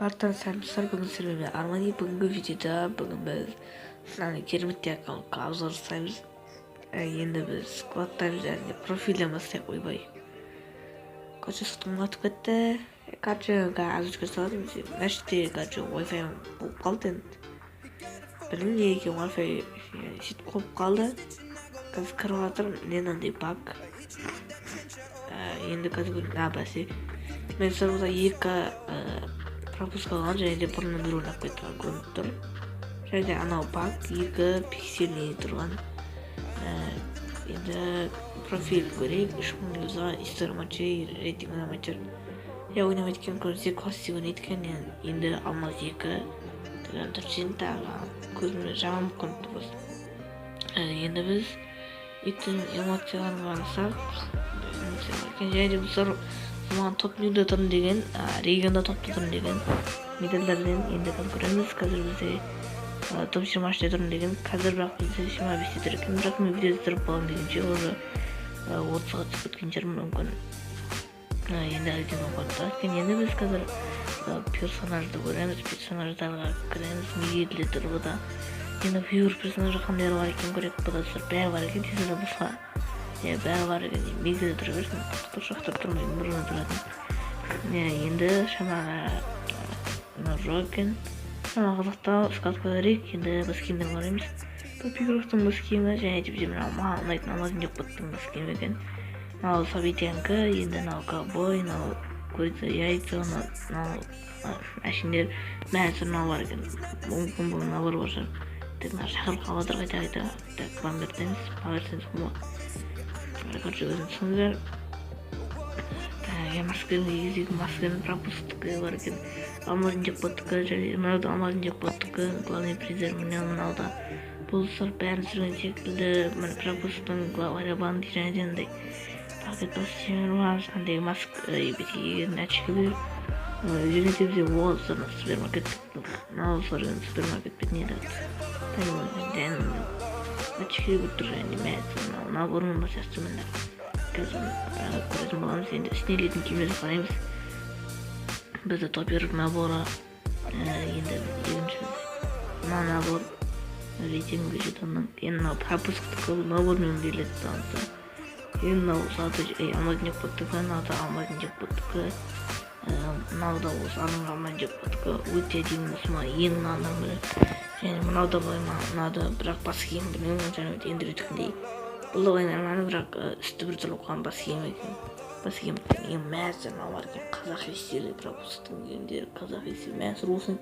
Бартан сайламдар бүгін сіздермен Армани бүгінгі видеода біз мынаны кереметтей аккаунтқа обзор жасаймыз. Енді біз складтаймыз және профилден бастайық. Ойбай. Короче, сотым атып кетті. Короче, озвучка жасадым. Мәште, короче, Wi-Fi болып қалды енді. Білмеймін неге екенін Wi-Fi сөйтіп қойып қалды. Қазір кіріп жатырмын, мынандай баг. Енді қазір көріп бәсе. Мен сұрғыда екі пропуск алған, және де бұрыннан бір ойнап кеткен көрініп тұр. Және де анау баг екі пиксельный тұрған. Енді профиль көрейік. 3000 юзға история матчей, рейтинг матчер. Я ойнап еткен көрсе классик ойнайткен. Енді алмаз 2 түршен тағы көзімде жаман көрініп тұр. Енді біз еттің эмоцияларын қарасақ, және де бұлар маған топ-ньюда тұрын деген, регионда топта тұрын деген медальдардан енді көреміз. Қазір бізде топ-20-ште тұрын деген, қазір бірақ бізде 25-те тұр екен. Бірақ мен видеода тұрып болам дегенше уже 30-ға түсіп кеткен жерім мүмкін. Енді әлден оқырды. Енді біз қазір персонажды көреміз, персонаждарға кіреміз. Мигелде тұр бұда. Енді фигур персонажы қандай бар екен көрек. Бұда тұр бәрі бар екен, тезірі бұсқа. Бәрі бар екен, мегізде тұра берсін, тұршақтар тұрмайын, бұрына тұратын. Енді шамаға жоқ екен. Шамаға қазақта ұсқат көререк, енді біз кемден қараймыз. Бұл пигровтың біз кемі, және де бізде маған ұнайтын алмазын жоқ бұттың біз кем екен. Мынау сабитенкі, енді мынау ковбой, мынау курица яйца, мынау әшіндер мәнсі мынау бар екен. Бұл мынау бар болшы. Тек мына шақырып қаладыр қайта-қайта. Так, бамберденіз, бамберденіз құмы. Короче, өзін түсіңіздер. Масканың егіздегі масканың пропусктікі бар екен. Алмазын жек боттікі, және мынауды алмазын жек боттікі, главный призер мынау да. Бұл сыр бәрін сүрген секілді, пропусктің главаря банды және дендей. Пакет бассеймер бар, қандай маска ебетеген әчкілер. Және де бізде олсырны супермаркеттік, мынау сұрген супермаркет бетіне дән әчкілер бұттыр және мәсі, мынау бұрынын басасты міндер. Қазір көретін боламыз, енді үстінелетін кемелі қараймыз. Бізді топ-1 набора, енді екінші набор рейтингі жетінің. Енді мынау пропусктікі набормен өңделеді танысы. Енді мынау саты алмазын жек бұттікі, мынау алмазын жек бұттікі. Мынау да осы аныңға алмазын жек бұттікі. Өте деймін осыма ең мынаудан бірі. Және мынау да бойма, мынау да бірақ бас киім білмеймін, және өте ендіретікіндей. Бұл да ойнарманы бірақ үсті бір түрлі оқыған бас киім екен. Бас киім ең мәзір мынау бар екен. Қазақ естері пропусктың киімдері, қазақ естері мәзір болсын.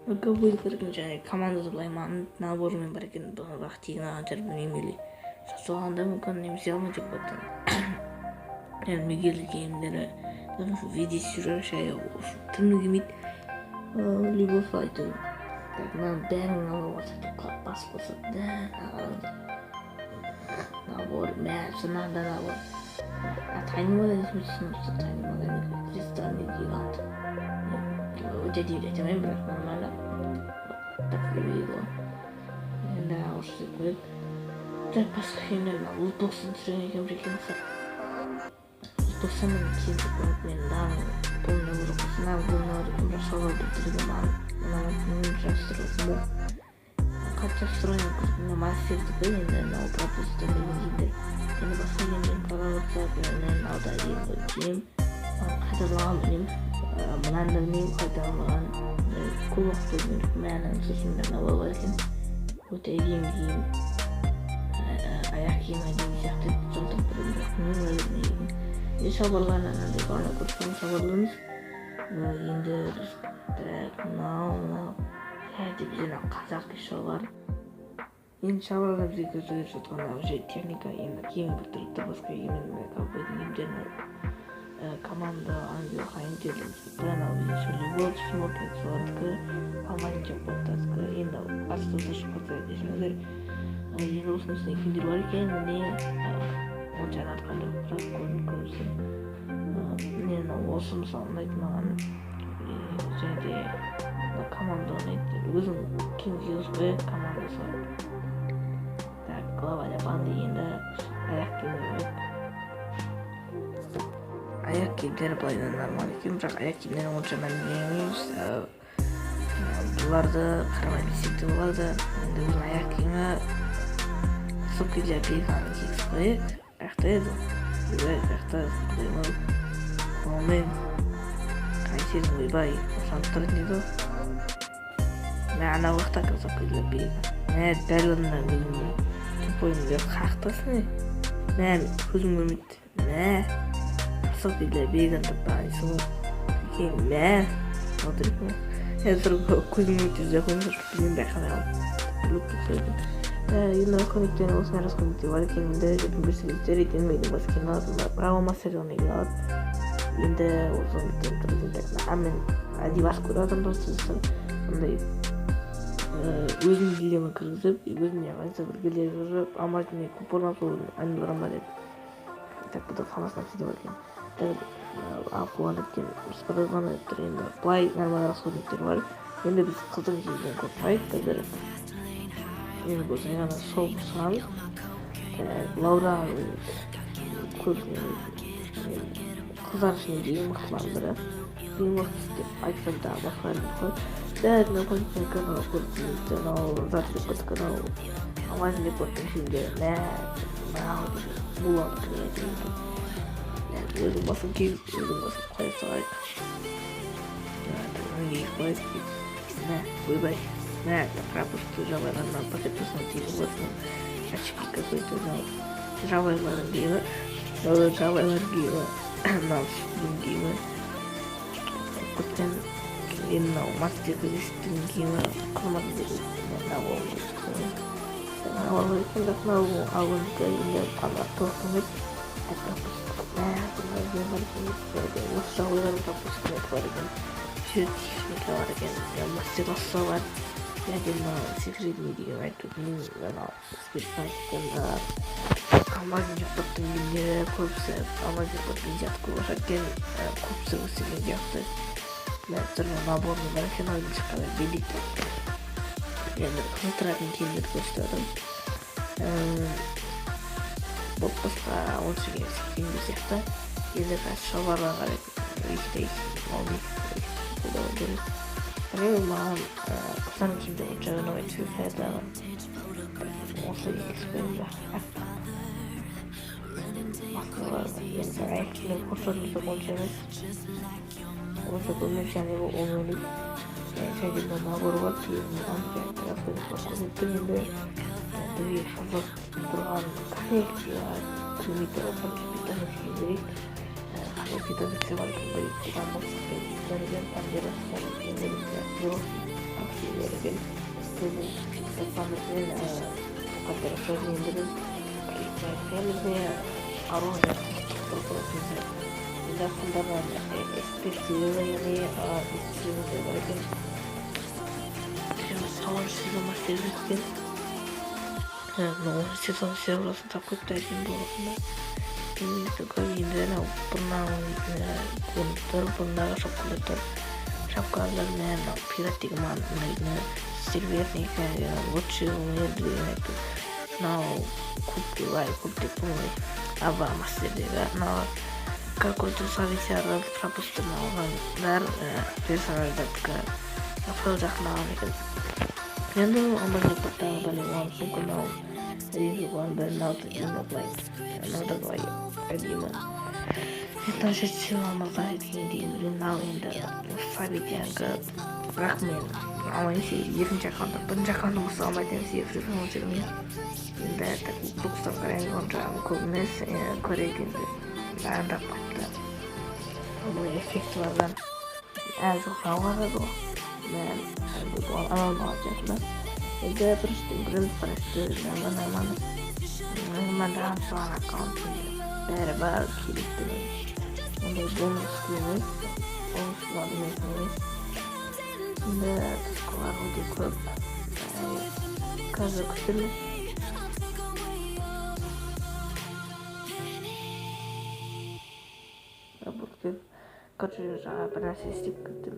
Ковбой көрген және командасы былайманы наборымен бар екен. Бірақ тегін аған жер білмеймелі. Сатып алғанда мүмкін немесе алмай жеп баттан. Және мегелі киімдері, видео сүрер шайы түрмі кемейді. Любовь айту. Мынаны бәрін алып отырды, бас қосып, набор, мәсі, мынанда набор. Тайнымада есмесін ұсты, тайнымада кристалный гигант. Өте дейбілі айтамайын, бірақ нормально. Так білмейді ғой. Енді ауыршысы көріп. Так, басқа кемдер, ұлтоқсын түсірген екен бір екен сыр. Ұлтоқсын мен кемді көріп, мен дағын қолына ұрып, бұлына ұрып, бірақ шалға білдірген маған. Мынау жастырылсын бұл. Қатты жастырған көрсетімде мастердікі, енді мынау пропусты білгендер. Енді басқа кемден паралықсап, мынау да енді кем. Қайтарлаған білем. Мынаны да білмеймін қайтарлаған. Көп уақыт көрген мәнің сесімдер мынау бар екен. Өте кем. Аяқ кем әдейін сияқты жалтып тұрып білмеймін. Енді шалбарларынан әнде бағана көрсеткен шалбарларымыз. Енді мынау әді бізден қазақ шалбар. Енді шалбарға бізге көзгер жатқандағы жер техника, енді кемі бір тұрыпты басқа кемені ковбойдың емдерін команда ангел қайын терліміз. Бұдан ал бізде сөйлі болды, шымылпен солардығы алмайын жеп болтасқы. Енді астылды шықпатса десіңіздер. Енді осының үстіне кемдер бар екен, міне оншан атқанды бірақ көрінсін. Мен осы мысалы ұнайды маған. Және де команда ойнайды. Өзім кем киіз қойып командасы бар. Главаря банды енді аяқ киімі аяқ киімдері былайынан нормалды екен, бірақ аяқ киімдері онша мән емес. Бұларды қарамай білсек те болады. Енді өзінің аяқ киімі сол кезде бейганы кигізіп қояйық. Аяқта еді аяқта қоймау онымен қайтесің ойбай осанып тұратын еді ғой. Мә ана уақытта сол кезде бейган мә дәл орнына өзімнің тупойымды қақтасын мә көзім көрмейді мә сол кезде бейган таппағансың ғой мә отырып Языр көзім өтеді қоймыз білген байқамай алып енді көмектен осындай рас көмекте бар екенімді жетім көрсетер етенмейдің бас кино правома сериалына келіп енді осы көмектен тұрдың мен әдейі басып көріп жатырмын досты сондай өзінің дилемма кіргізіп өзіне қайсы бір келер жүріп амажіне көп орнап сол әңгімелерін бар еді так бұда қамасына сөйтіп бар екен алқуан еткен спадазваны деп тұр енді былай нормалды расходниктер бар енді біз қыздың жерден көп қайт қазір енді болсын ғана сол бұсамыз Лаура көбіне қыздар ішінде ең мықтылардың бірі ең мықтысы деп айтсам да басқалар қой дәл наполитен канал көрсетті анау заты деп көрдік анау амазин деп көрдік фильмде болады өзің басын киіп өзің басын қоя салайық қояйық ойбай пропусты жабайғаннан пакетосына тиіп отырсын очки какой-то жабайғанын киімі жабайлар киімі мынау киімі көптен енді мынау мастер күрестің киімі құрмады деп алғандікі енді тоқтамайды осы жабайғанын пропускіметі бар екен техника бар екен мастер классы бар және секретный деген айтып спецнайттың амазин жақтың киімдері көбісі амазин жақтың зияты көп ашар екен көбісі өсірген сияқты түрі наборный бар екен алдын шыққанда белик енді қылтыратын киімдерді көрсетіп жатырмын отбасыға онша киімдер сияқты енді қазір шалбарға қарай маған қыздардың киімдері онша ұнамайды фәйдаға осы эксперимент басқалар енді аяқ киімдер қоршатылса онша емес осы көмек және оңайлы және набор бар көрсеттім енді бірге қызық тұрған коллекция көмектер отыр питомец питомец бар бұдан бұрын пандера перспектива яғни естімінде бар екен салон сезон мастер өткен сезон сервасын тап көпті әкем болатында енді анау бұрыннан көрініп тұр бұрындағы шапкалар мен пират деген маған ұнайтыны серверник лучше умеет деген айтты мынау көптеп болмай аба мастердегі мынау какой-то совещардан пропустын алған бәр персонаждардікі сол жақын алған екен енді амбазиаттағы болған мүмкін ал ревюған бір науды былай әдемі екінші сыйламаға дегендей ал енді фабитянка бірақ мен алмайын екінші аккаунтта бірінші аккаунтым болса алмайтын секіріп жүрмін енді бокстан қарайын онша көп емес көрегенді дайындап қойыпты бұл эффектілерден әзір қалғады ғой мен анау жатында енді біріншіден гранд престі нормальдаған соған аккаунтым бәрі бар керекті ондай бонусты емес бонуслар емес енді тұсқалар өте көп қазір күтілі короче жаңа бір нәрсе істеп кеттім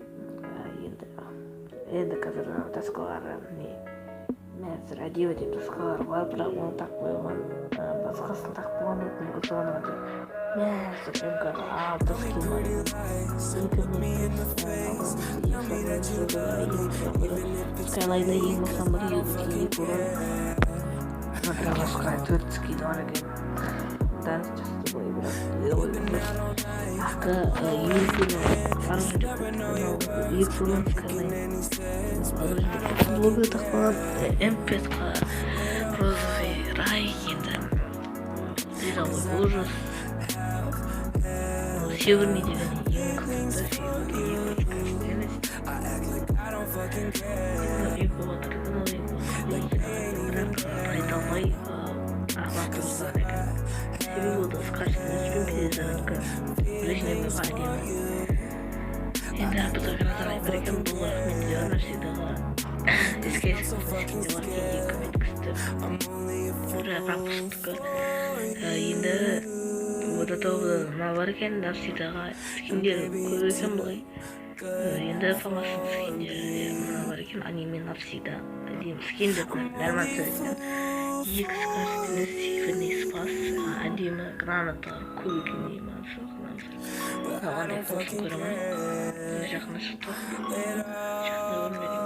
енді қазір таскалар мен радио деп таскалар бар бірақ оны тақпай қойған басқасын тақпаған өтінім қосылған Skyline'da ең басынан бір екі бұрын Матрабасқа 4 скид var ekan. Dance just the way Aka YouTube блогы тақпалап MP3-ға розовый рай енді рядовой ужас северный деген ең перевода с качественным перезарядкой жизненными файлами. Енді фотография берген бұл рахметлер нәрседегі еске сақталған ең көмектесті. Пропуск енді ода бар екен нәрседегі скиндер көп екен былай. Енді фамасын скиндер бар екен аниме навсегда. Скиндер нормально екі скоростный сиферный спас әдемі гранаттар көп екен деймін қандай фотосын көремін жақында шықты жақында көрмеген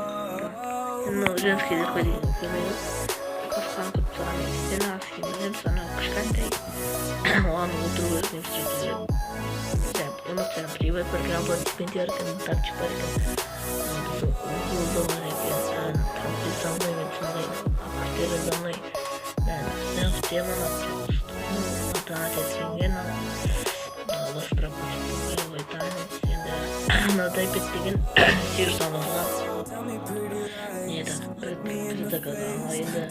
но женский деп көрмеген қасқан көп тұрған стена скиндерден сана кішкентай оған отыру керек эмоцияны привет берген аплодисменттер екен тапчик бар екен углы бар екен трамплин сондай актеры сондай в тему на пропуск. Да, ответственен лаш пропуск. Первый танец. Надо опять деген сирс алуға. Нет, предзаказала енді.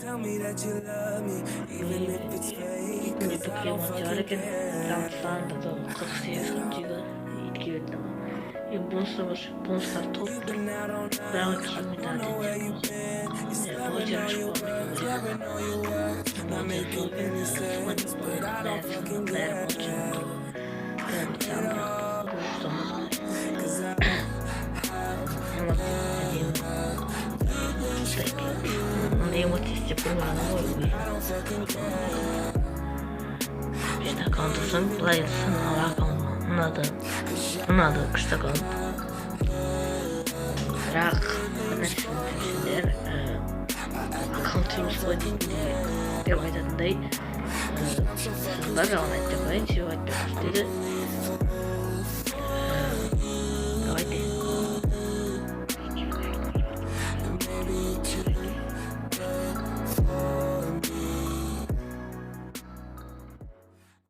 Итме покремонтер бар екен. Таныстан да 48 күндегі итке беттім. Бонустар топ тұр. Бірақ қызмет әдетті. Бөтер аккаунтысын былай сынала аккаунт ұнады күшті аккаунт бірақ нәрсені түсіндер аккаунт емес қой деп айтатындай сыздар жағын айтып қояйын себебі айтпай деді